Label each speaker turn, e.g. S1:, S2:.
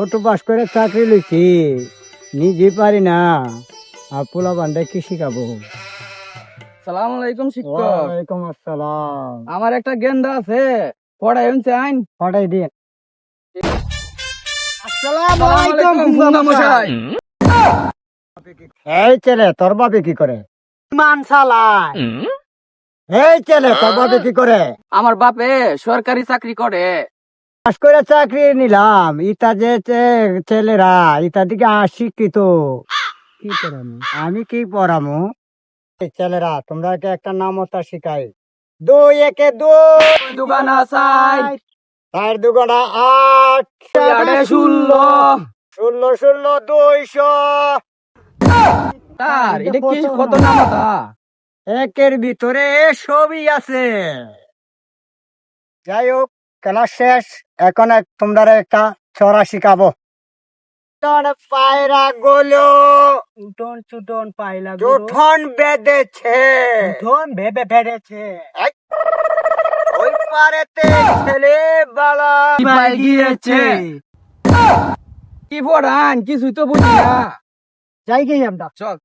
S1: Auto pass করে চাকরি লইছি, নিজে পারি না, আর পোলা বান্ধায় কি শিখাবো?
S2: সালাম আলাইকুম শিক্ষক।
S1: ওয়ালাইকুম আসসালাম।
S2: আমার একটা গেন্দা আছে, পড়াই চাইন।
S1: পড়াই দিন।
S2: আসসালামু আলাইকুম গুঙ্গা মশাই।
S1: এই ছেলে, তোর বাপে কি করে? মান চালায়। এই ছেলে, তোর বাপে কি করে?
S2: আমার বাপে সরকারি চাকরি করে।
S1: পাস করে চাকরি নিলাম, ইটা যে ছেলেরা ইটা দিকে শিক্ষিত। কি পড়ামু? আমি কি পড়ামু? এই ছেলেরা, তোমরা একটা নামতা শিখাই। 2 একে 2,
S2: দোকান আসাই
S1: 4 দুগুণা 8,
S2: 16।
S1: 16 16 200।
S2: তার এটা কি কত নাম তা?
S1: একের ভিতরে সবই আছে। যাই হোক, ক্লাস শেষ। এখন তোমরা একটা ছড়া শিখাবো। পায়রা গুলো উঠোন চুটন পায়রা উঠোন বেঁধেছে, উঠোন ভেবে ফেলেছে। ওই পারেতে ছেলে বালা
S2: পাই গিয়েছে। কি পড়ান কিছুই তো বুঝি না।
S1: যাই গেই আমরা।
S2: চল।